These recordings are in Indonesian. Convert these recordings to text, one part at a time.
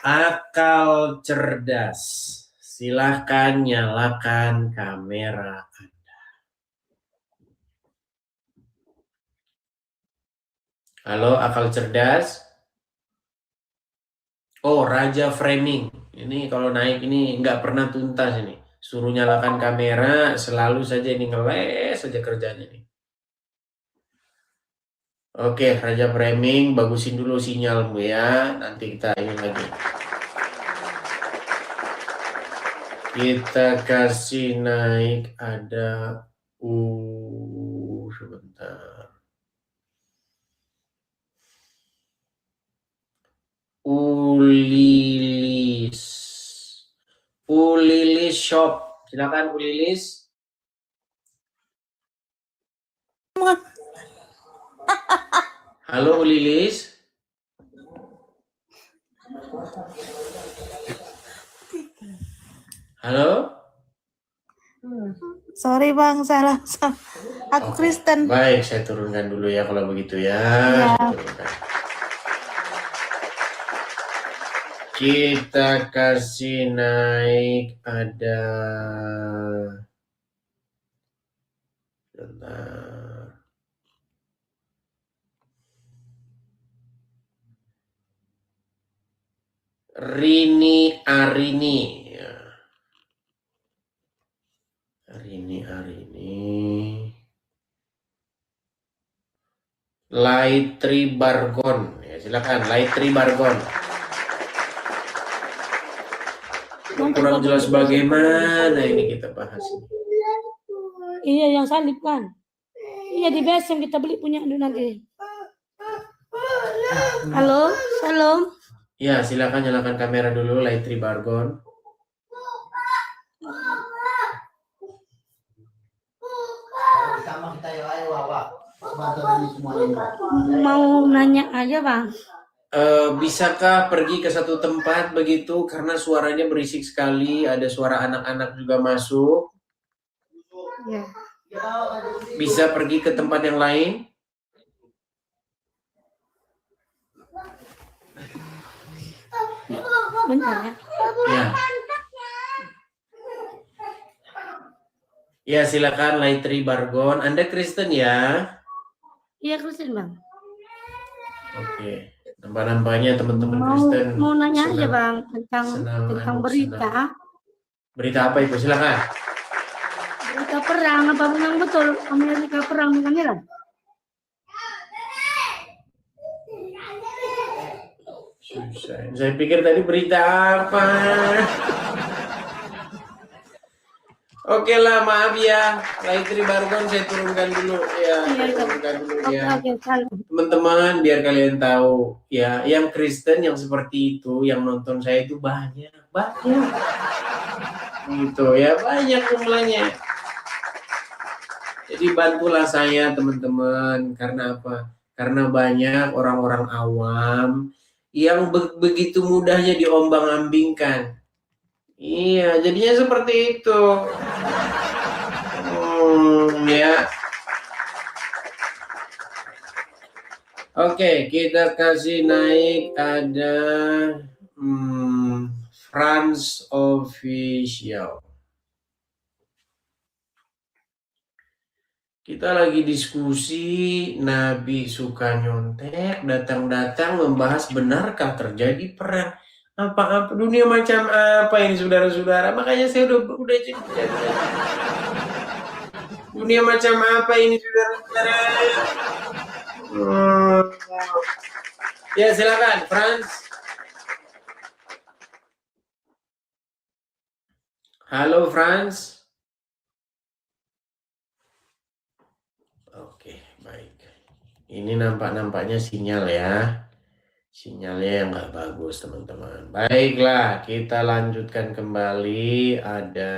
Akal cerdas. Silahkan nyalakan kamera Anda. Halo, akal cerdas. Oh, Raja Framing. Ini kalau naik ini nggak pernah tuntas ini. Suruh nyalakan kamera, selalu saja ini ngeles saja kerjanya nih. Oke, Raja Framing, bagusin dulu sinyalmu ya. Nanti kita ini lagi. Kita kasih naik ada sebentar. Ulilis Shop. Silakan Ulilis. Halo Ulilis. Halo. Sorry Bang, salah. Aku Kristen. Baik, saya turunkan dulu ya kalau begitu ya. Ya. Kita kasih naik ada Rini Arini. Arini. Laitri Bargon. Ya, silakan Laitri Bargon. Kurang jelas bagaimana ini kita bahas ini. Iya yang salib kan. Iya di base yang kita beli punya nanti. Halo, Shalom. Ya, silakan nyalakan kamera dulu Laitri Bargon. Mau nanya aja Bang. Bisakah pergi ke satu tempat begitu karena suaranya berisik sekali, ada suara anak-anak juga masuk. Ya. Bisa pergi ke tempat yang lain? Bentar ya. Ya. Ya, silakan Laitri Bargon. Anda Kristen ya? Iya Kristen Bang. Oke. Nampak-nampaknya teman-teman Kristen. Mau nanya aja Bang tentang berita. Senang. Berita apa itu? Silakan. Berita perang, apa memang betul Amerika perang dengan Iran? Saya pikir tadi berita apa? Oke lah, maaf ya. Laitri Bargon saya turunkan dulu ya. Teman-teman, biar kalian tahu ya, yang Kristen yang seperti itu, yang nonton saya itu banyak. Gitu ya, banyak jumlahnya. Jadi bantulah saya teman-teman. Karena apa? Karena banyak orang-orang awam yang begitu mudahnya diombang-ambingkan. Iya, jadinya seperti itu. Ya. Oke, kita kasih naik ada France Official. Kita lagi diskusi, Nabi suka nyontek, datang-datang membahas benarkah terjadi perang. Apa dunia macam apa ini saudara-saudara? Makanya saya udah cerita. Dunia macam apa ini saudara-saudara? Ya silakan, Franz. Halo, Franz. Oke, baik. Ini nampaknya sinyal ya. Sinyalnya yang nggak bagus, teman-teman. Baiklah, kita lanjutkan kembali. Ada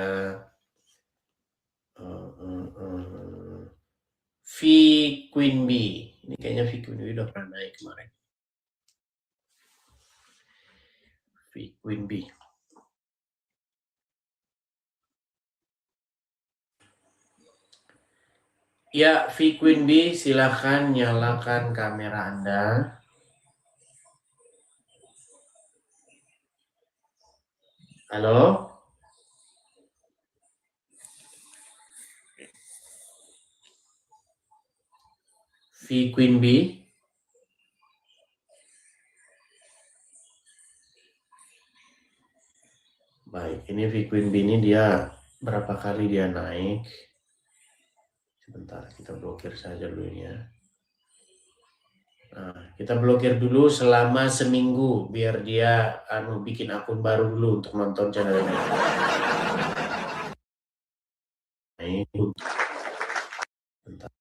V Queen B. Ini kayaknya V Queen B udah pernah naik kemarin. V Queen B. Ya, V Queen B, silahkan nyalakan kamera Anda. Halo? V Queen B? Baik, ini V Queen B ini dia berapa kali dia naik. Sebentar, kita blokir saja dulu ini ya. Nah, kita blokir dulu selama seminggu biar dia bikin akun baru dulu untuk nonton channel ini. Bentar.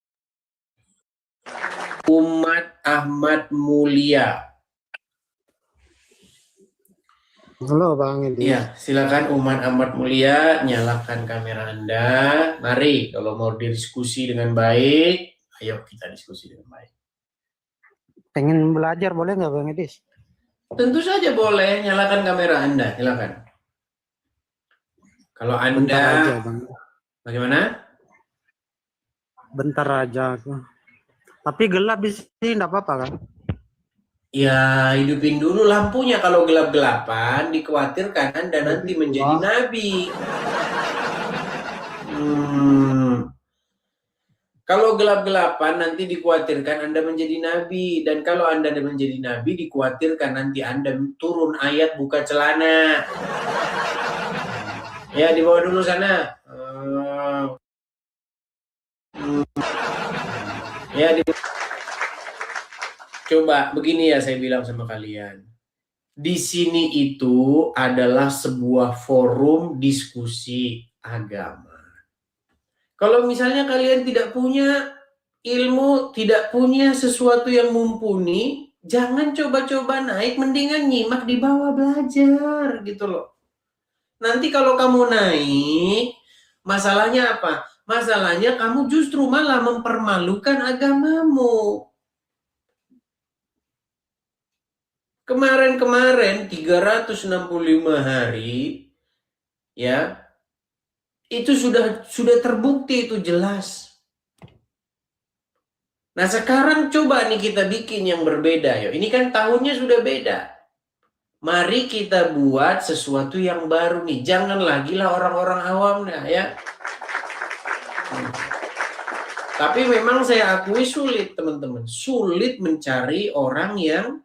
Umat Ahmad Mulia. Halo Bang Edi. Iya, silakan Umat Ahmad Mulia, nyalakan kamera Anda. Mari, kalau mau diskusi dengan baik, ayo kita diskusi dengan baik. Pengen belajar boleh nggak Bang Edi? Tentu saja boleh, nyalakan kamera Anda, silakan. Kalau Anda, Bentar aja Bang. bagaimana? Bentar aja. Tapi gelap di sini enggak apa-apa kan? Ya, hidupin dulu lampunya. Kalau gelap-gelapan, dikhawatirkan Anda nanti menjadi nabi. Kalau gelap-gelapan, nanti dikhawatirkan Anda menjadi nabi. Dan kalau Anda menjadi nabi, dikhawatirkan nanti Anda turun ayat buka celana. Ya, dibawa dulu sana. Ya, coba begini ya saya bilang sama kalian. Di sini itu adalah sebuah forum diskusi agama. Kalau misalnya kalian tidak punya ilmu, tidak punya sesuatu yang mumpuni, jangan coba-coba naik, mendingan nyimak di bawah belajar gitu loh. Nanti kalau kamu naik, masalahnya apa? Masalahnya kamu justru malah mempermalukan agamamu. Kemarin-kemarin 365 hari ya, itu sudah terbukti, itu jelas. Nah, sekarang coba nih kita bikin yang berbeda. Yo. Ini kan tahunnya sudah beda. Mari kita buat sesuatu yang baru nih. Jangan lagi lah orang-orang awam dah ya. Tapi memang saya akui sulit, teman-teman. Sulit mencari orang yang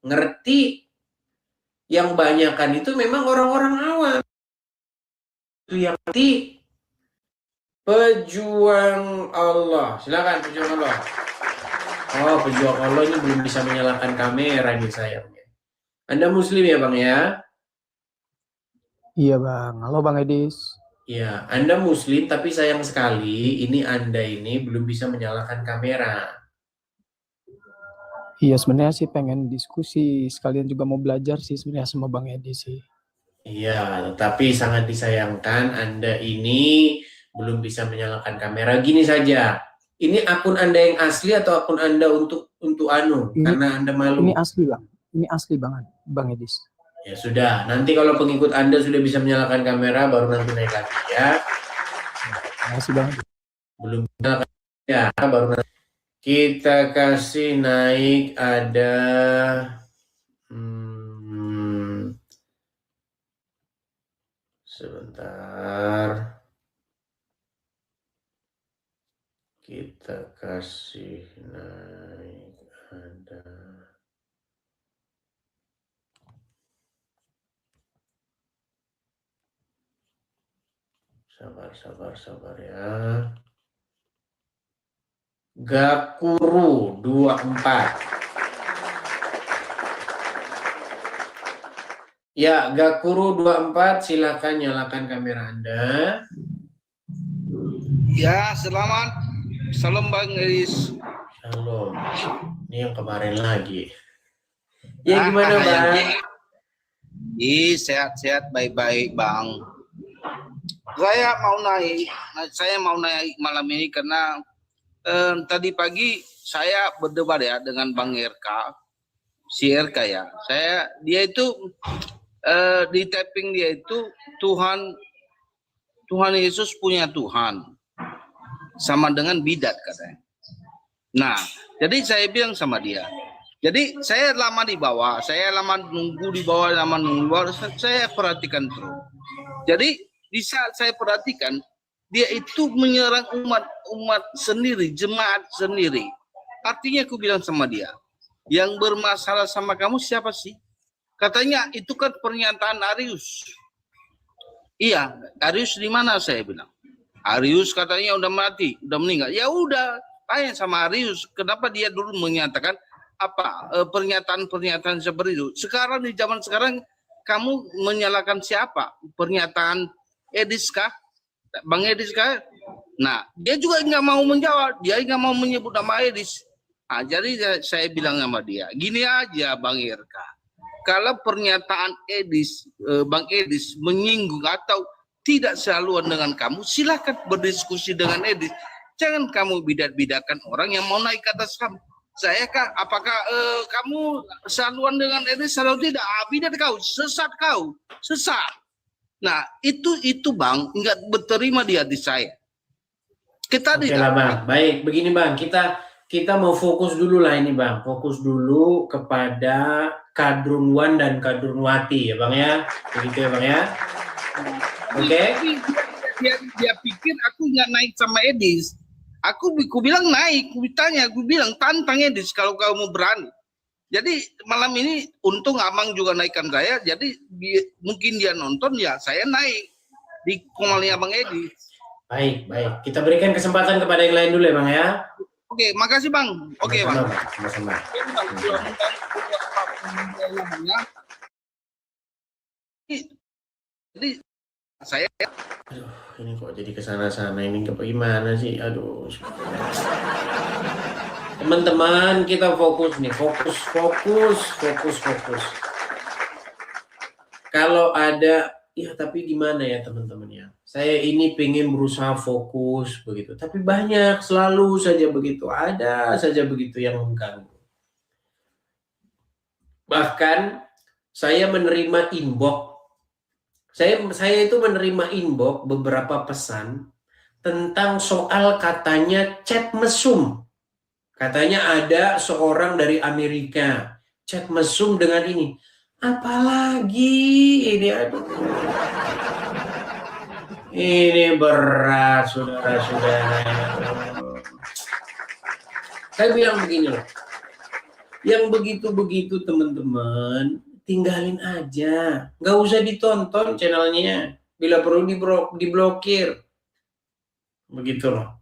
ngerti. Yang banyakan itu memang orang-orang awam. Itu yang ngerti. Pejuang Allah. Silakan pejuang Allah. Oh, pejuang Allah ini belum bisa menyalakan kamera nih sayang. Anda Muslim ya Bang ya? Iya Bang. Halo Bang Edis. Ya, Anda Muslim tapi sayang sekali ini Anda ini belum bisa menyalakan kamera. Iya sebenarnya sih pengen diskusi, sekalian juga mau belajar sih sebenarnya sama Bang Edi sih. Iya, tapi sangat disayangkan Anda ini belum bisa menyalakan kamera. Gini saja, ini akun Anda yang asli atau akun Anda untuk karena Anda malu? Ini asli Bang. Ini asli banget Bang Edis. Ya sudah, nanti kalau pengikut Anda sudah bisa menyalakan kamera baru nanti naik lagi ya. Makasih Bang. Belum bisa ya, baru nanti. Kita kasih naik ada sebentar. Kita kasih naik ada sabar ya. Gakuru 24. Ya, Gakuru 24, silakan nyalakan kamera Anda. Ya, selamat. Salam Bang Edis. Shalom. Ini yang kemarin lagi. Ya, gimana Bang? Sehat-sehat, baik-baik Bang. Saya mau naik malam ini karena tadi pagi saya berdebat ya dengan Bang RK, si RK ya. Dia itu di tapping dia itu Tuhan Yesus punya Tuhan sama dengan bidat katanya. Nah, jadi saya bilang sama dia, Jadi saya lama di bawah, saya lama nunggu di bawah, saya perhatikan terus. Jadi di saat saya perhatikan, dia itu menyerang umat sendiri, jemaat sendiri. Artinya aku bilang sama dia, yang bermasalah sama kamu siapa sih? Katanya itu kan pernyataan Arius. Iya, Arius di mana saya bilang? Arius katanya udah mati, udah meninggal. Ya udah, tanya sama Arius, kenapa dia dulu menyatakan pernyataan-pernyataan seperti itu. Sekarang di zaman sekarang kamu menyalahkan siapa? Pernyataan Edis kah? Bang Edis kah? Nah, dia juga nggak mau menjawab, dia nggak mau menyebut nama Edis. Nah, jadi saya bilang sama dia, gini aja Bang Irka, kalau pernyataan Edis, Bang Edis menyinggung atau tidak sehaluan dengan kamu, silakan berdiskusi dengan Edis. Jangan kamu bidat-bidakan orang yang mau naik ke atas kamu. Saya kah? Apakah kamu sehaluan dengan Edis atau tidak? Bidat kau, sesat. Nah, itu Bang, nggak berterima di hati saya. Kita Oke lah Bang, baik begini Bang, kita mau fokus dulu lah ini Bang, fokus dulu kepada Kadrunwan dan Kadrunwati ya Bang ya, begitu ya Bang ya. Oke. Dia pikir aku nggak naik sama Edis. Aku bilang naik, aku bilang tantang Edis kalau kamu berani. Jadi malam ini untung Amang juga naikkan saya, jadi mungkin dia nonton ya saya naik di komalnya Bang Edis. Baik. Kita berikan kesempatan kepada yang lain dulu ya Bang ya. Oke, makasih Bang. Oke Bang. Sama-sama. Jadi saya Ini kok jadi kesana-sana ini gimana sih? Aduh. Teman-teman, kita fokus nih, fokus. Kalau ada, ya tapi gimana ya teman-teman ya? Saya ini pengen berusaha fokus begitu, tapi banyak selalu saja begitu, ada saja begitu yang mengganggu. Bahkan saya menerima inbox, saya itu menerima inbox beberapa pesan tentang soal katanya chat mesum. Katanya ada seorang dari Amerika chat mesum dengan ini. Apalagi ini, aduh. Ini berat, saudara-saudara. Saya bilang begini loh. Yang begitu-begitu teman-teman, tinggalin aja. Nggak usah ditonton channelnya. Bila perlu diblokir. Begitu loh.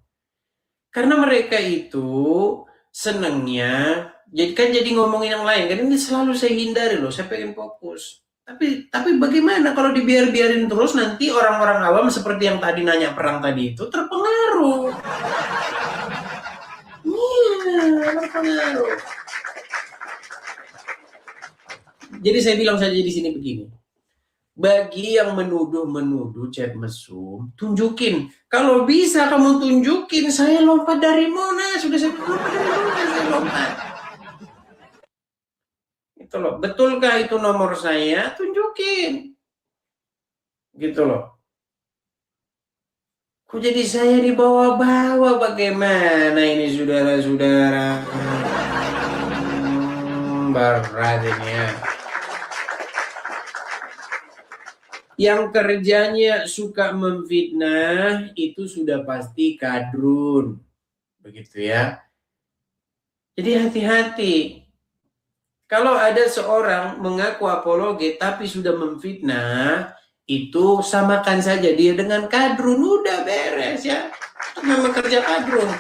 Karena mereka itu senangnya jadi ngomongin yang lain. Kan ini selalu saya hindari loh, saya pengen fokus. Tapi bagaimana kalau dibiarin terus nanti orang-orang awam seperti yang tadi nanya perang tadi itu terpengaruh. Iya, terpengaruh. Jadi saya bilang saja di sini begini. Bagi yang menuduh chat mesum, tunjukin. Kalau bisa kamu tunjukin, saya lompat dari Monas. Sudah saya lompat dari Monas, saya lompat. Itu loh. Betulkah itu nomor saya? Tunjukin. Gitu loh. Kok jadi saya dibawa-bawa? Bagaimana ini saudara-saudara? Berat ini ya. Yang kerjanya suka memfitnah itu sudah pasti kadrun. Begitu ya. Jadi hati-hati. Kalau ada seorang mengaku apologet tapi sudah memfitnah, itu samakan saja dia dengan kadrun. Udah beres ya. Memang kerja kadrun.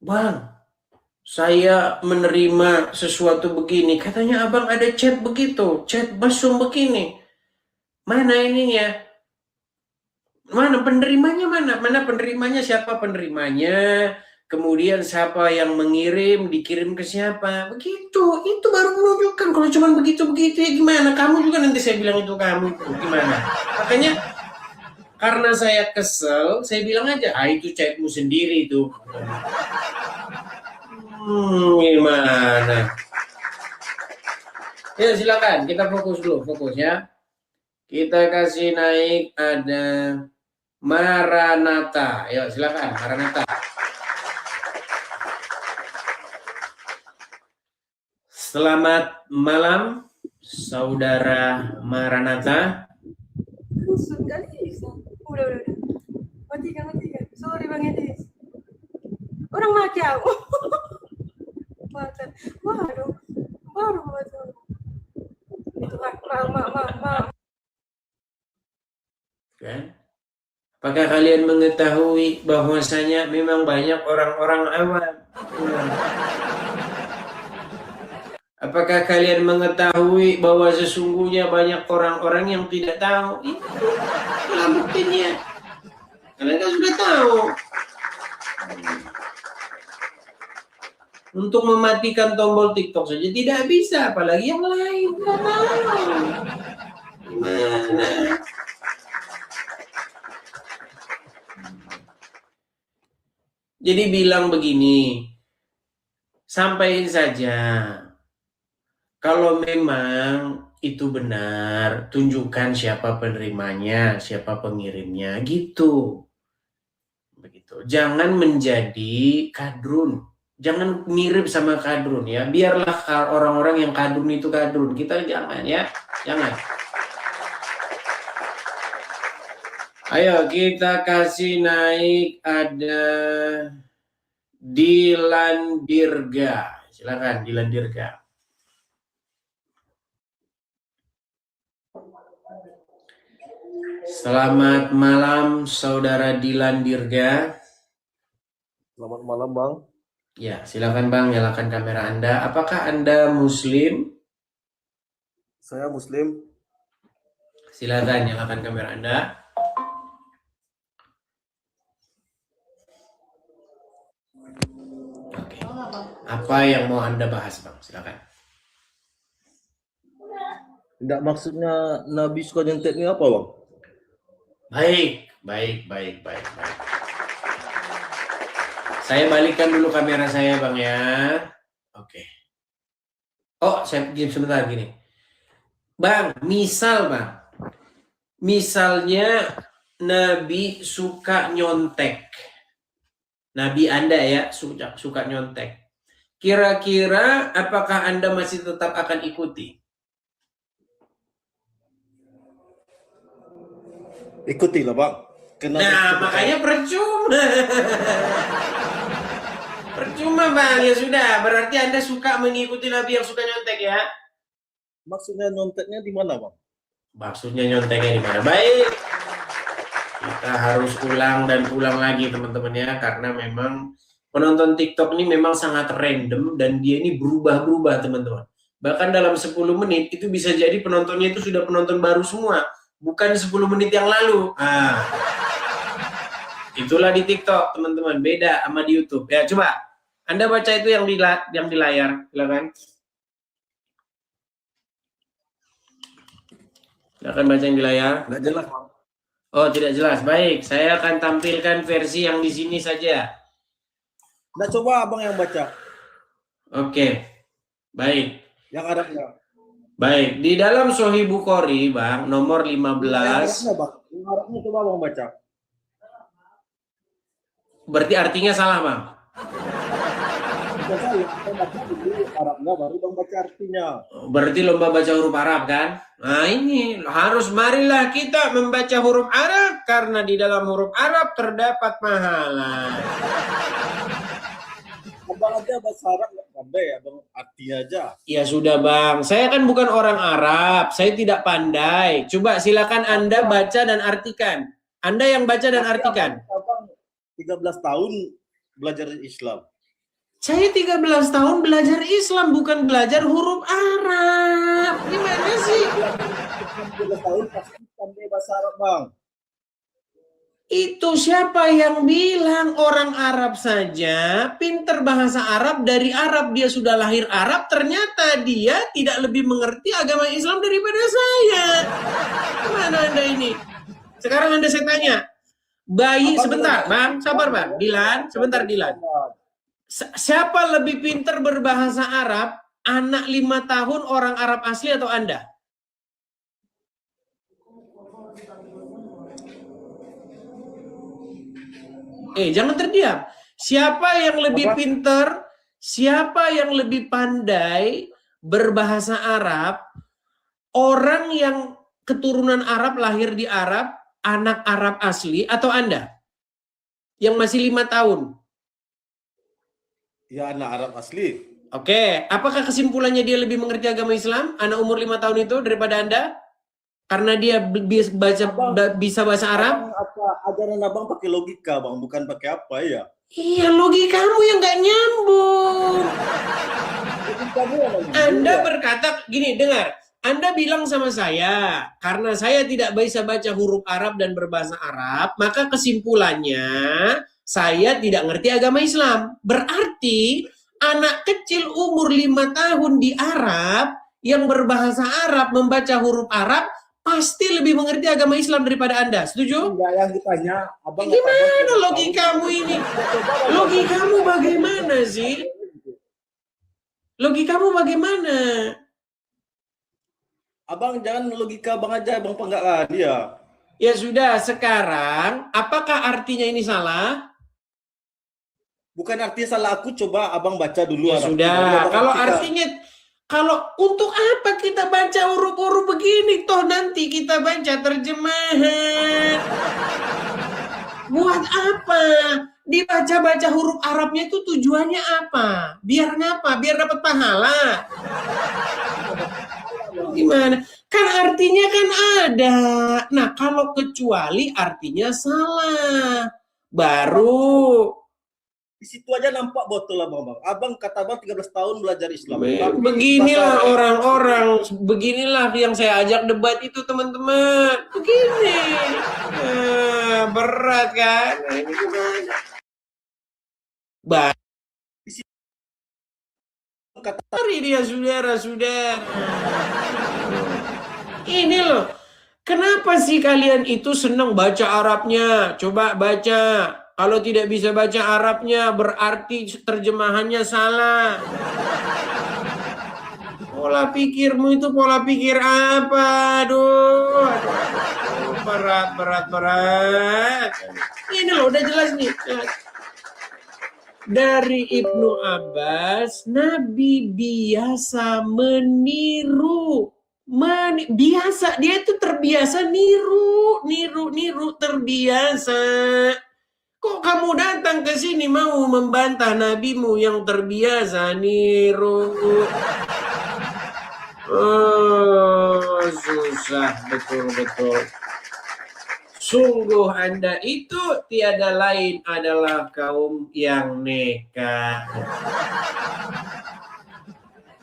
Bang, saya menerima sesuatu begini. Katanya abang ada chat begitu. Chat mesum begini. Mana ininya? Mana penerimanya mana? Mana penerimanya? Siapa penerimanya? Kemudian siapa yang mengirim? Dikirim ke siapa? Begitu. Itu baru menunjukkan. Kalau cuma begitu-begitu ya gimana? Kamu juga nanti saya bilang itu kamu. Gimana? Makanya karena saya kesel, saya bilang aja, itu chatmu sendiri itu. Gimana? Ya silakan, kita fokus dulu, fokus ya. Kita kasih naik ada Maranatha. Ayo silakan, Maranatha. Selamat malam, saudara Maranatha. Kusut kali bisa. Udah. Matikan. Sorry Bang Edis. Orang maki aku. Waduh. Baru baca. Itu ma. Kan? Apakah kalian mengetahui bahwasanya memang banyak orang-orang awam? Apakah kalian mengetahui bahwa sesungguhnya banyak orang-orang yang tidak tahu? Itulah buktinya. Kalian kan sudah tahu. Untuk mematikan tombol TikTok saja tidak bisa, apalagi yang lain. Tidak tahu. Gimana? Jadi bilang begini, sampaikan saja. Kalau memang itu benar, tunjukkan siapa penerimanya, siapa pengirimnya, gitu. Begitu. Jangan menjadi kadrun. Jangan mirip sama kadrun ya. Biarlah orang-orang yang kadrun itu kadrun. Kita jangan ya. Jangan. Ayo kita kasih naik ada Dilan Dirga. Silakan Dilan Dirga. Selamat malam saudara Dilan Dirga. Selamat malam Bang. Ya, silakan Bang, nyalakan kamera Anda. Apakah Anda Muslim? Saya Muslim. Silakan nyalakan kamera Anda. Oke. Apa yang mau Anda bahas, Bang? Silakan. Tidak, maksudnya Nabi suka nyentet ini apa Bang? Baik. Saya balikan dulu kamera saya, Bang ya. Oke. Oh, saya sebentar gini. Bang, misalnya Nabi suka nyontek. Nabi Anda ya suka nyontek. Kira-kira apakah Anda masih tetap akan ikuti? Ikutilah Bang. Kenapa? Nah, makanya percuma. Percuma Bang, ya sudah. Berarti Anda suka mengikuti Nabi yang suka nyontek ya? Maksudnya nyonteknya di mana Bang? Maksudnya nyonteknya di mana? Baik. Kita harus ulang dan ulang lagi teman-teman ya, karena memang penonton TikTok ini memang sangat random dan dia ini berubah-berubah teman-teman. Bahkan dalam 10 menit itu bisa jadi penontonnya itu sudah penonton baru semua, bukan 10 menit yang lalu. Itulah di TikTok teman-teman, beda sama di YouTube. Ya coba Anda baca itu yang di layar, silakan. Silakan baca yang di layar. Nggak jelas Bang. Oh, tidak jelas. Baik, saya akan tampilkan versi yang di sini saja. Nggak, coba Abang yang baca. Oke. Baik. Yang Arabnya. Baik, di dalam Sahih Bukhari, Bang, nomor 15. Yang Arabnya coba Bang baca. Berarti artinya salah, Bang. Bukan saya baca dulu Arabnya, baru Bang baca artinya. Berarti lomba baca huruf Arab kan? Nah, ini harus marilah kita membaca huruf Arab karena di dalam huruf Arab terdapat pahala. Abang aja bahasa Arab nggak pandai ya Bang, artinya aja. Ya sudah, Bang. Saya kan bukan orang Arab. Saya tidak pandai. Coba silakan Anda baca dan artikan. Anda yang baca dan artikan. Abang 13 tahun belajar Islam. Saya 13 tahun belajar Islam, bukan belajar huruf Arab. Gimana sih? 13 tahun pasti pandai bahasa Arab Bang. Itu siapa yang bilang orang Arab saja pinter bahasa Arab, dari Arab dia sudah lahir Arab, ternyata dia tidak lebih mengerti agama Islam daripada saya. Gimana Anda ini? Sekarang Anda saya tanya. Bayi, sebentar Bang, sabar Bang. Dilan, sebentar Dilan. Siapa lebih pinter berbahasa Arab, anak 5 tahun orang Arab asli atau Anda? Jangan terdiam. Siapa yang lebih Apa? pinter, siapa yang lebih pandai berbahasa Arab, orang yang keturunan Arab, lahir di Arab, anak Arab asli, atau Anda? Yang masih 5 tahun. Ya anak Arab asli. Oke, apakah kesimpulannya dia lebih mengerti agama Islam, anak umur 5 tahun itu, daripada Anda? Karena dia bisa bahasa Arab? Abang, apa ajaran abang pakai logika bang, bukan pakai apa ya? Iya, logikamu yang nggak nyambung. Logikamu yang mana? Anda Iya. berkata, gini, dengar. Anda bilang sama saya, karena saya tidak bisa baca huruf Arab dan berbahasa Arab, maka kesimpulannya saya tidak ngerti agama Islam. Berarti anak kecil umur 5 tahun di Arab yang berbahasa Arab, membaca huruf Arab, pasti lebih mengerti agama Islam daripada Anda. Setuju? Enggak, yang ditanya abang. Gimana logikamu ini? Logikamu bagaimana sih? Logikamu bagaimana? Abang jangan logika abang aja, abang enggak lah dia. Ya sudah, sekarang apakah artinya ini salah? Bukan artinya salah, aku coba abang baca dulu. Ya Arab. sudah, Baru kalau kita- artinya, kalau untuk apa kita baca huruf-huruf begini? Toh nanti kita baca terjemahan. Buat apa? Dibaca-baca huruf Arabnya itu tujuannya apa? Biar ngapa? Biar dapat pahala. Gimana? Kan artinya kan ada. Nah, kalau kecuali artinya salah. Baru. Di situ aja nampak botol abang. Abang kata abang 13 tahun belajar Islam. Tapi Beginilah bahasa- orang-orang, beginilah yang saya ajak debat itu teman-teman. Begini. Berat kan? Nah, ini gimana? kata Mari dia saudara-saudara. Ini loh. Kenapa sih kalian itu senang baca Arabnya? Coba baca. Kalau tidak bisa baca Arabnya berarti terjemahannya salah. Pola pikirmu itu pola pikir apa? Aduh. Berat. Ini loh udah jelas nih. Dari Ibnu Abbas, Nabi biasa meniru. Biasa, dia itu terbiasa niru, terbiasa. Kok kamu datang ke sini mau membantah nabimu yang terbiasa niru? Oh, susah betul-betul. Sungguh Anda itu tiada lain adalah kaum yang nekat.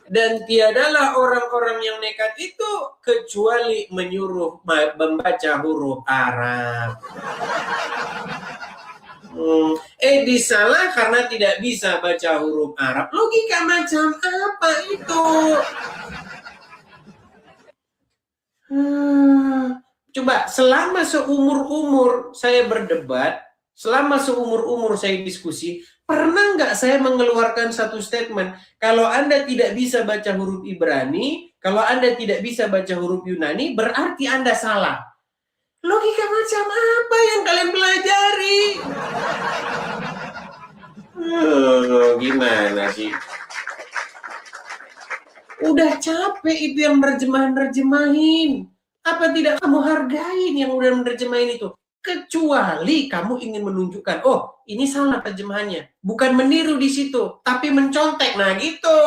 Dan tiadalah orang-orang yang nekat itu kecuali menyuruh membaca huruf Arab. Disalah karena tidak bisa baca huruf Arab. Logika macam apa itu? Coba, selama seumur-umur saya berdebat, selama seumur-umur saya diskusi, pernah nggak saya mengeluarkan satu statement, kalau Anda tidak bisa baca huruf Ibrani, kalau Anda tidak bisa baca huruf Yunani, berarti Anda salah. Logika macam apa yang kalian pelajari? Gimana sih? Udah capek itu yang nerjemahin. Apa tidak kamu hargain yang udah menerjemahin itu? Kecuali kamu ingin menunjukkan, oh ini salah terjemahannya. Bukan meniru di situ, tapi mencontek. Nah gitu.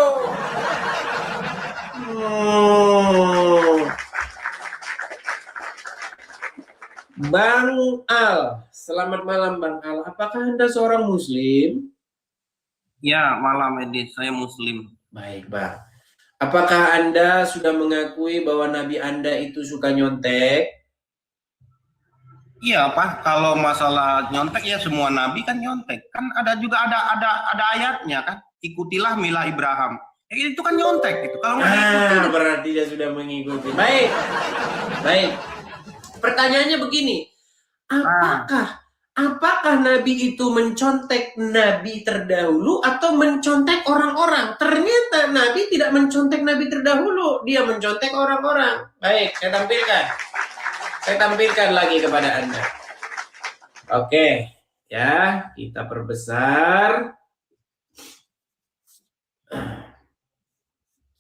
Bang Al, selamat malam Bang Al. Apakah Anda seorang Muslim? Ya, malam Edith, saya Muslim. Baik, Bang. Apakah Anda sudah mengakui bahwa Nabi Anda itu suka nyontek? Iya, Pak. Kalau masalah nyontek ya semua nabi kan nyontek. Kan ada juga ada ayatnya kan. Ikutilah milah Ibrahim. Itu kan nyontek gitu. Kalau nggak ikuti, Berarti dia sudah mengikuti. Baik. Pertanyaannya begini. Apakah Nabi itu mencontek Nabi terdahulu atau mencontek orang-orang? Ternyata Nabi tidak mencontek Nabi terdahulu. Dia mencontek orang-orang. Baik, saya tampilkan lagi kepada Anda. Oke, Ya, kita perbesar.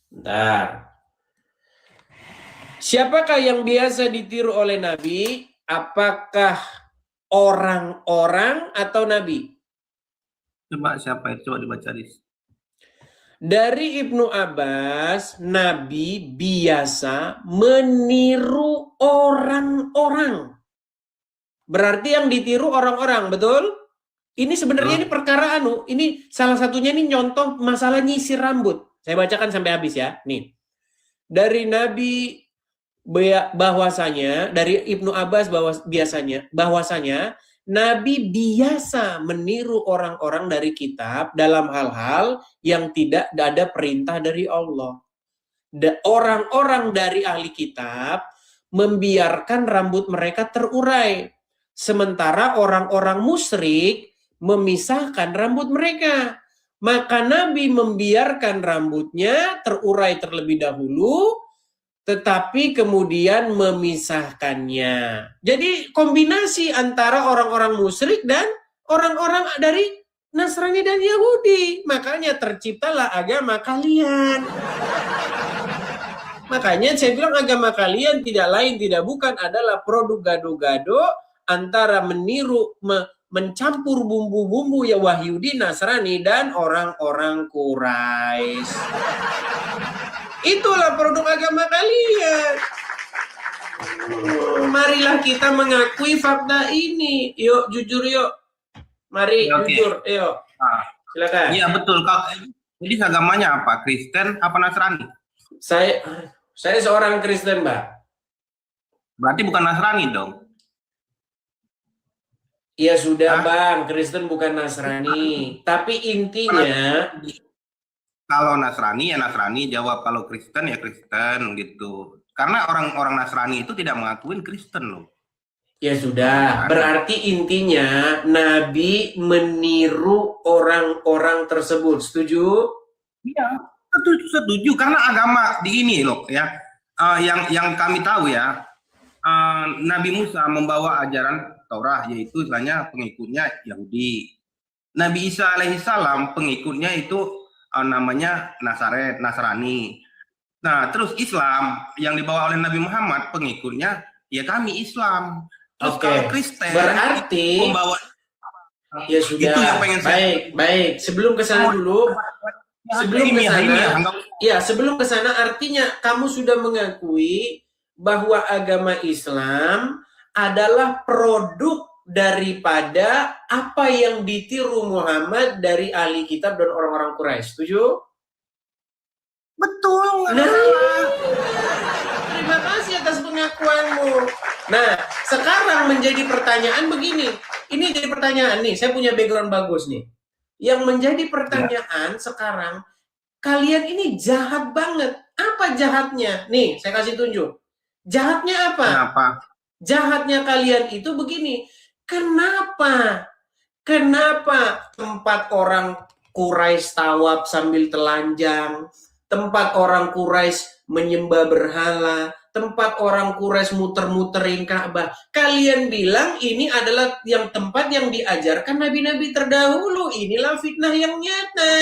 Bentar. Siapakah yang biasa ditiru oleh Nabi? Apakah orang-orang atau Nabi? Coba siapa itu? Coba dibaca, Riz. Dari Ibnu Abbas, Nabi biasa meniru orang-orang. Berarti yang ditiru orang-orang, betul? Ini sebenarnya ini perkara ini salah satunya ini nyontoh masalah nyisir rambut. Saya bacakan sampai habis ya. Nih. Dari Nabi bahwasanya, dari Ibnu Abbas bahwasanya Nabi biasa meniru orang-orang dari kitab dalam hal-hal yang tidak ada perintah dari Allah. Orang-orang dari ahli kitab membiarkan rambut mereka terurai. Sementara orang-orang musyrik memisahkan rambut mereka. Maka Nabi membiarkan rambutnya terurai terlebih dahulu, tetapi kemudian memisahkannya. Jadi kombinasi antara orang-orang musyrik dan orang-orang dari Nasrani dan Yahudi. Makanya terciptalah agama kalian. Makanya saya bilang agama kalian tidak lain tidak bukan adalah produk gado-gado antara meniru, mencampur bumbu-bumbu ya Yahudi, Nasrani, dan orang-orang Quraisy. Itulah produk agama kalian. Marilah kita mengakui fakta ini. Yuk, jujur yuk. Mari, Oke. jujur. Yuk. Silakan. Iya betul. Jadi agamanya apa? Kristen apa Nasrani? Saya seorang Kristen, Mbak. Berarti bukan Nasrani dong. Ya sudah, Bang. Kristen bukan Nasrani. Tapi intinya Kalau Nasrani ya Nasrani, jawab. Kalau Kristen ya Kristen gitu. Karena orang-orang Nasrani itu tidak mengakuin Kristen loh. ya sudah. Berarti intinya Nabi meniru orang-orang tersebut. Setuju? Iya, setuju. Karena agama di ini loh ya. Yang kami tahu ya, Nabi Musa membawa ajaran Taurat, yaitu istilahnya pengikutnya Yahudi. Nabi Isa alaihissalam pengikutnya itu namanya Nasrani. Nah, terus Islam yang dibawa oleh Nabi Muhammad pengikutnya ya kami Islam. Terus Oke. kalau Kristen Berarti membawa ya sudah. Itu yang pengen saya- Baik. Sebelum ke sana dulu. Sebelum ke sana. anggap Ya, sebelum ke sana artinya kamu sudah mengakui bahwa agama Islam adalah produk daripada apa yang ditiru Muhammad dari ahli kitab dan orang-orang Quraisy. Setuju? betul. Nah, terima kasih atas pengakuanmu. Nah, sekarang menjadi pertanyaan begini. Ini jadi pertanyaan nih, saya punya background bagus nih. Yang menjadi pertanyaan sekarang, kalian ini jahat banget. Apa jahatnya? Nih, saya kasih tunjuk. Jahatnya apa? Kenapa? Jahatnya kalian itu begini. Kenapa tempat orang Quraisy tawaf sambil telanjang, tempat orang Quraisy menyembah berhala, tempat orang Quraisy muter-muterin Ka'bah. Kalian bilang ini adalah yang tempat yang diajarkan nabi-nabi terdahulu. Inilah fitnah yang nyata.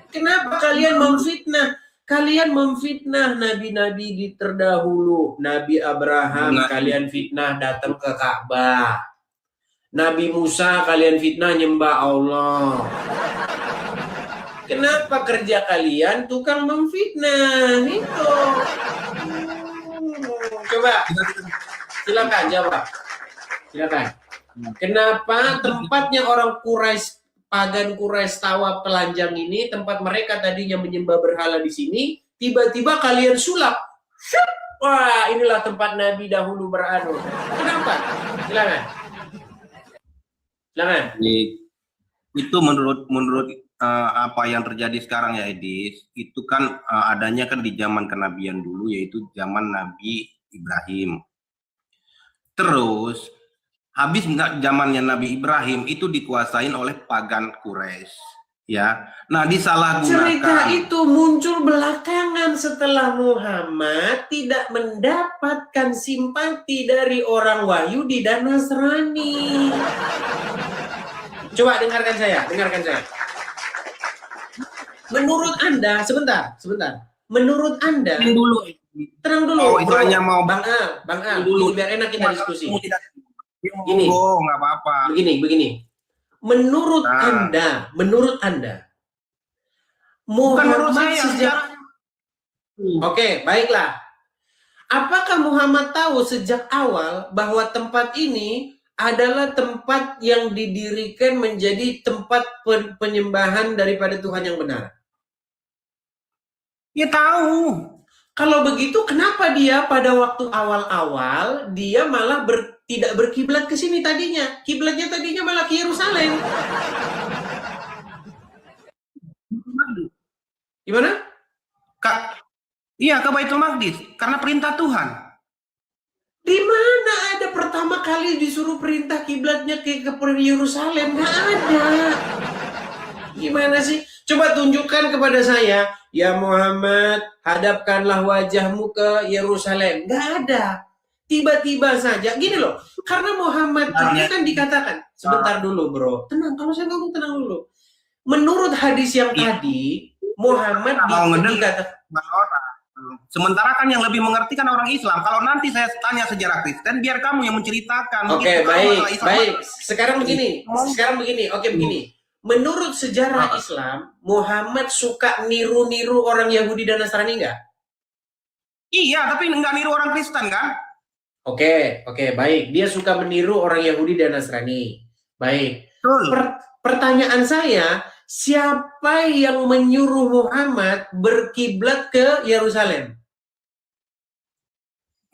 Kenapa kalian memfitnah? Kalian memfitnah nabi-nabi di terdahulu. Nabi Abraham kalian fitnah datang ke Ka'bah. Nabi Musa kalian fitnah nyembah Allah. Kenapa kerja kalian tukang memfitnah? Itu. Coba. Silakan jawab. Silakan. Kenapa tempatnya orang Quraisy, pagan Quraisy tawaf telanjang ini, tempat mereka tadinya menyembah berhala di sini, tiba-tiba kalian sulap. Wah, inilah tempat Nabi dahulu beranu. Kenapa? Silakan. Silakan. Itu menurut apa yang terjadi sekarang ya Edis, itu kan adanya kan di zaman kenabian dulu, yaitu zaman Nabi Ibrahim. Terus habis zamannya Nabi Ibrahim itu dikuasain oleh pagan Quraisy, ya. Nah, disalahgunakan. Cerita itu muncul belakangan setelah Muhammad tidak mendapatkan simpati dari orang Yahudi dan Nasrani. Coba dengarkan saya. Menurut Anda, sebentar. Menurut Anda, dulu. tenang dulu, Oh, bro. istilahnya mau Bang A, dulu. biar enak kita diskusi. Gini. Oh, nggak apa-apa. Begini. Menurut Anda, Bukan menurut Muhammad saya, sejak Oke, baiklah. Apakah Muhammad tahu sejak awal bahwa tempat ini adalah tempat yang didirikan menjadi tempat penyembahan daripada Tuhan yang benar? Ya tahu. Kalau begitu, kenapa dia pada waktu awal-awal dia malah tidak berkiblat ke sini tadinya? Kiblatnya tadinya malah ke Yerusalem. Gimana? Iya, ke Baitul Maqdis karena perintah Tuhan. Di mana ada pertama kali disuruh perintah kiblatnya ke Yerusalem? Nggak ada. Gimana sih? Coba tunjukkan kepada saya, ya Muhammad, hadapkanlah wajahmu ke Yerusalem. Nggak ada. Tiba-tiba saja, gini loh, karena Muhammad ini kan dikatakan, sebentar dulu bro, tenang, kalau saya ngomong tenang dulu. Menurut hadis yang tadi, Muhammad dikatakan, sementara kan yang lebih mengerti kan orang Islam. Kalau nanti saya tanya sejarah Kristen, biar kamu yang menceritakan. Oke, baik. Sekarang begini. Oke, begini. Menurut sejarah Islam, Muhammad suka niru-niru orang Yahudi dan Nasrani nggak? Iya, tapi nggak niru orang Kristen kan? Oke, baik. Dia suka meniru orang Yahudi dan Nasrani. Baik. Pertanyaan saya, siapa yang menyuruh Muhammad berkiblat ke Yerusalem?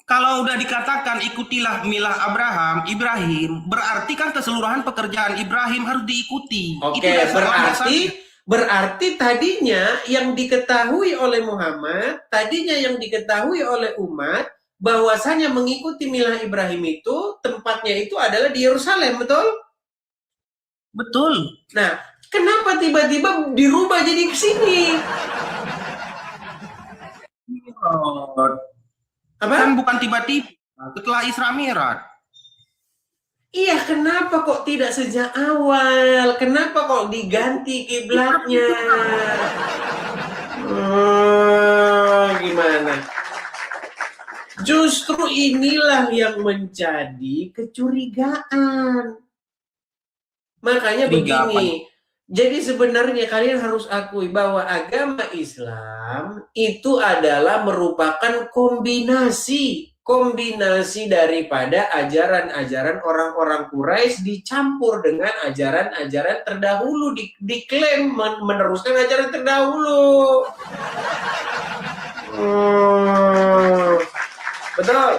Kalau udah dikatakan ikutilah milah Ibrahim, berarti kan keseluruhan pekerjaan Ibrahim harus diikuti. Oke, berarti tadinya yang diketahui oleh Muhammad, yang diketahui oleh umat, bahwasanya mengikuti milah Ibrahim itu, tempatnya itu adalah di Yerusalem, betul? Betul. Nah, kenapa tiba-tiba dirubah jadi ke sini? Apa? Kan bukan tiba-tiba, setelah Isra Mi'raj. Iya, kenapa kok tidak sejak awal? Kenapa kok diganti kiblatnya? Gimana? Justru inilah yang menjadi kecurigaan. Makanya begini, jadi sebenarnya kalian harus akui bahwa agama Islam itu adalah merupakan kombinasi daripada ajaran-ajaran orang-orang Quraisy dicampur dengan ajaran-ajaran terdahulu, diklaim meneruskan ajaran terdahulu. Betul?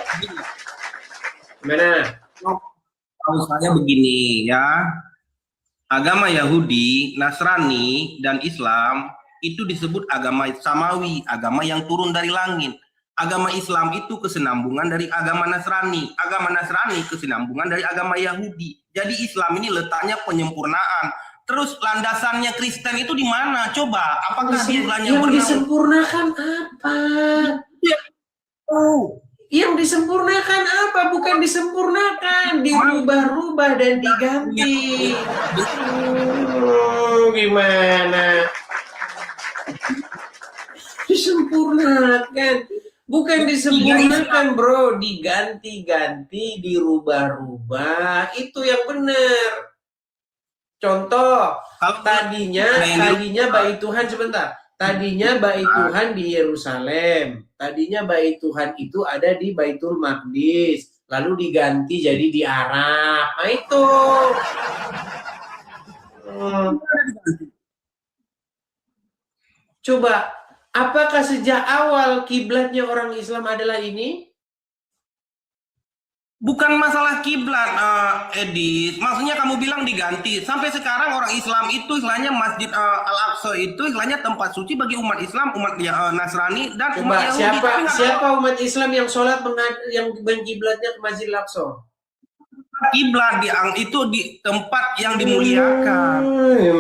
Gimana? Tahu saya begini ya. Agama Yahudi, Nasrani, dan Islam itu disebut agama samawi, agama yang turun dari langit. Agama Islam itu kesinambungan dari agama Nasrani. Agama Nasrani kesinambungan dari agama Yahudi. Jadi Islam ini letaknya penyempurnaan. Terus landasannya Kristen itu di mana? Coba, apakah dia yang disempurnakan apa? Yang disempurnakan apa? Bukan disempurnakan, dirubah-rubah dan diganti. Gimana? Disempurnakan. Bukan disempurnakan, bro. Diganti-ganti, dirubah-rubah. Itu yang benar. Contoh, tadinya bait Tuhan sebentar. Tadinya bait Tuhan di Yerusalem. Tadinya bait Tuhan itu ada di Baitul Maqdis. Lalu diganti jadi di Arab. Nah itu. Coba, apakah sejak awal kiblatnya orang Islam adalah ini? Bukan masalah kiblat, Edith. Maksudnya kamu bilang diganti. Sampai sekarang orang Islam itu istilahnya Masjid Al-Aqsa itu istilahnya tempat suci bagi umat Islam, umat Nasrani dan umat Yahudi. Siapa umat Islam yang sholat yang kiblatnya ke Masjid Al-Aqsa? Kiblat itu di tempat yang dimuliakan.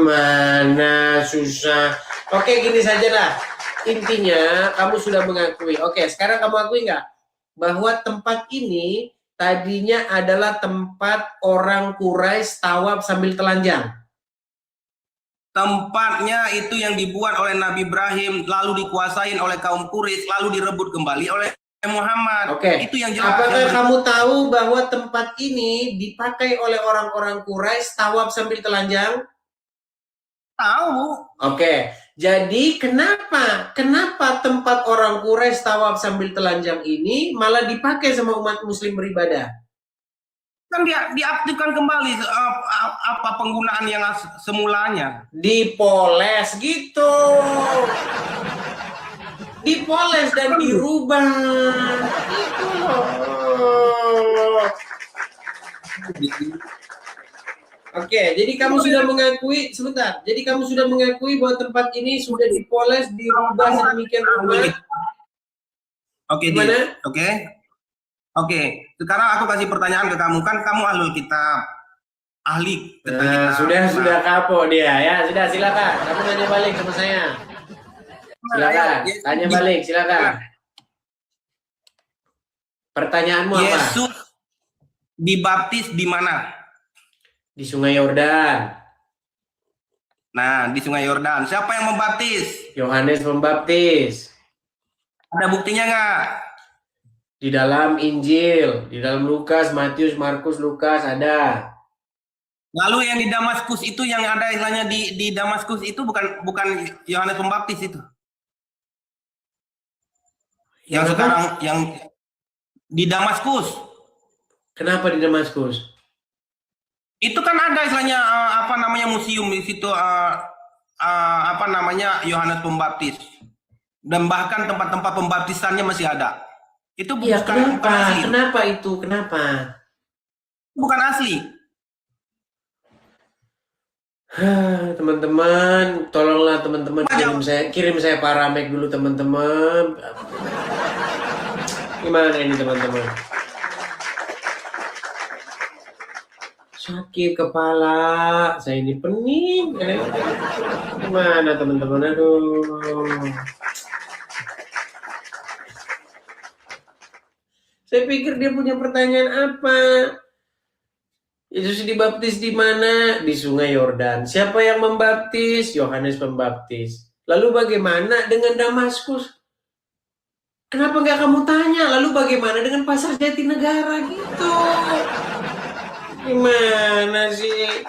Mana susah. Oke, gini saja lah. Intinya kamu sudah mengakui. Oke, sekarang kamu akui nggak bahwa tempat ini tadinya adalah tempat orang Quraisy tawaf sambil telanjang? Tempatnya itu yang dibuat oleh Nabi Ibrahim, lalu dikuasain oleh kaum Quraisy, lalu direbut kembali oleh Muhammad. Oke. Itu yang jelas. Apakah kamu tahu bahwa tempat ini dipakai oleh orang-orang Quraisy tawaf sambil telanjang? Tahu. Oke. Jadi kenapa tempat orang Quraisy tawaf sambil telanjang ini malah dipakai sama umat muslim beribadah? Kan dia diaktifkan kembali apa penggunaan yang semulanya. Dipoles gitu. Dipoles dan dirubah. Gitu loh. Oke, jadi kamu sudah mengakui, sebentar. Jadi kamu sudah mengakui bahwa tempat ini sudah dipoles, dirubah sedemikian rupa. Oke, Gimana? Oke. Sekarang aku kasih pertanyaan ke kamu, kan kamu ahlul kitab, ahli. Nah, sudah kapok dia ya. Sudah, silakan. Kamu nanya balik sama saya. Silakan, tanya balik, silakan. Pertanyaanmu apa? Yesus dibaptis di mana? Di Sungai Yordan. Nah, di Sungai Yordan. Siapa yang membaptis? Yohanes Pembaptis. Ada buktinya nggak? Di dalam Injil, di dalam Lukas, Matius, Markus, Lukas ada. Lalu yang di Damaskus itu, yang ada istilahnya di Damaskus itu bukan Yohanes Pembaptis itu. Yang sekarang yang di Damaskus. Kenapa di Damaskus? Itu kan ada istilahnya apa namanya museum di situ apa namanya Yohanes Pembaptis. Dan bahkan tempat-tempat pembaptisannya masih ada. Itu Iya, bukan asli. Kenapa itu? Kenapa? Bukan asli. Teman-teman, tolonglah teman-teman kirim saya paramek dulu teman-teman. Gimana ini teman-teman? Sakit kepala, saya ini pening. Gimana teman-teman? Aduh. Saya pikir dia punya pertanyaan apa? Yesus dibaptis di mana? Di Sungai Yordan. Siapa yang membaptis? Yohanes Pembaptis. Lalu bagaimana dengan Damaskus? Kenapa nggak kamu tanya? Lalu bagaimana dengan Pasar Jatinegara gitu? Gimana sih?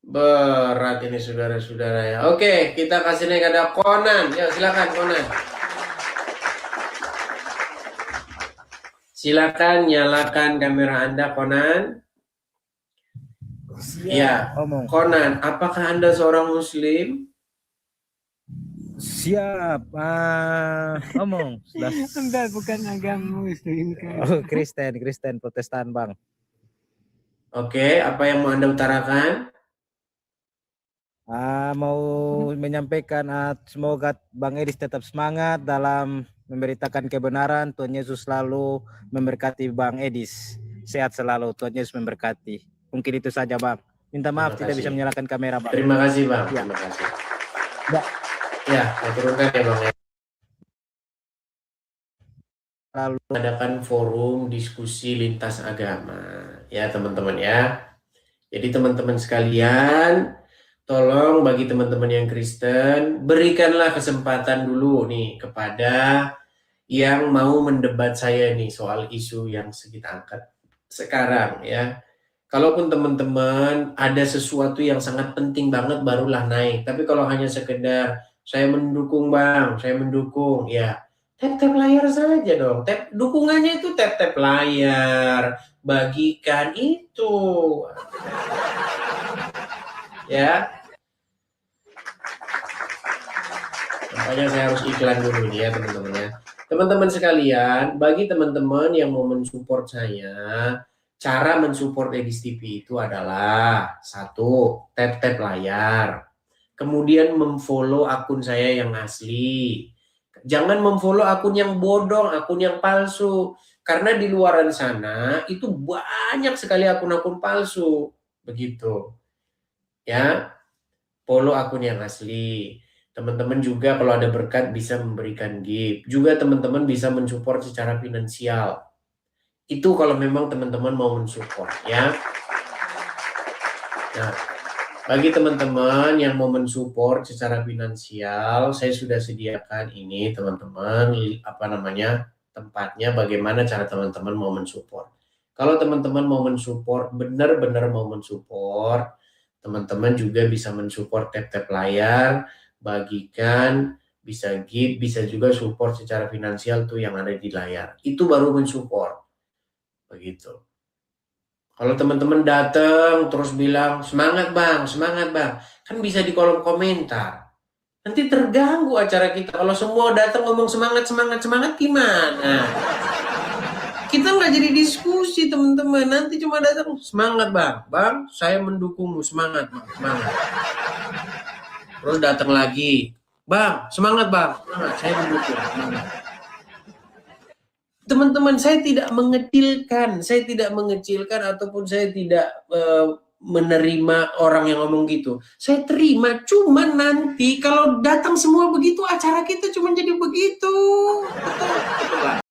Berat ini saudara-saudara ya. Oke, kita kasih naik ada Conan. Ya, silakan Conan. Silakan nyalakan kamera Anda, Conan. Ya, Conan, apakah Anda seorang Muslim? Siap, ngomong. Enggak, bukan agama Muslim kan. Oh, Kristen, Protestan, Bang. Oke, apa yang mau Anda utarakan? Mau menyampaikan semoga Bang Edis tetap semangat dalam memberitakan kebenaran. Tuhan Yesus selalu memberkati Bang Edis. Sehat selalu, Tuhan Yesus memberkati. Mungkin itu saja, Bang. Minta maaf tidak bisa menyalakan kamera, Bang. Terima kasih, Bang. Ya. Terima kasih. Ya. Ya, saya turunkan ya, Bang. Lalu Mengadakan forum diskusi lintas agama. Ya, teman-teman ya. Jadi teman-teman sekalian, tolong bagi teman-teman yang Kristen, berikanlah kesempatan dulu nih kepada yang mau mendebat saya nih soal isu yang kita angkat sekarang ya. Kalaupun teman-teman ada sesuatu yang sangat penting banget barulah naik. Tapi kalau hanya sekedar saya mendukung Bang, saya mendukung, ya tap-tap layar saja dong. Dukungannya itu tap-tap layar, bagikan itu. Ya. Makanya saya harus iklan dulu nih ya teman-teman ya. Teman-teman sekalian, bagi teman-teman yang mau mensupport saya, cara mensupport Edis TV itu adalah satu, tap-tap layar. Kemudian memfollow akun saya yang asli. Jangan memfollow akun yang bodong, akun yang palsu. Karena di luaran sana itu banyak sekali akun-akun palsu. Begitu. Ya, follow akun yang asli. Teman-teman juga kalau ada berkat bisa memberikan gift. Juga teman-teman bisa mensupport secara finansial. Itu kalau memang teman-teman mau mensupport ya. Nah, bagi teman-teman yang mau mensupport secara finansial, saya sudah sediakan ini teman-teman, tempatnya bagaimana cara teman-teman mau mensupport. Kalau teman-teman mau mensupport, benar-benar mau mensupport, teman-teman juga bisa mensupport tap-tap layar, bagikan, bisa gift, bisa juga support secara finansial tuh yang ada di layar. Itu baru mensupport. Begitu. Kalau teman-teman datang terus bilang semangat bang, kan bisa di kolom komentar. Nanti terganggu acara kita. Kalau semua datang ngomong semangat gimana? Kita nggak jadi diskusi teman-teman. Nanti cuma datang semangat bang, saya mendukungmu, semangat bang, semangat. Terus datang lagi, bang, semangat, saya mendukung, semangat. Teman-teman, saya tidak mengecilkan ataupun saya tidak menerima orang yang ngomong gitu. Saya terima, cuma nanti kalau datang semua begitu, acara kita cuma jadi begitu. Betul.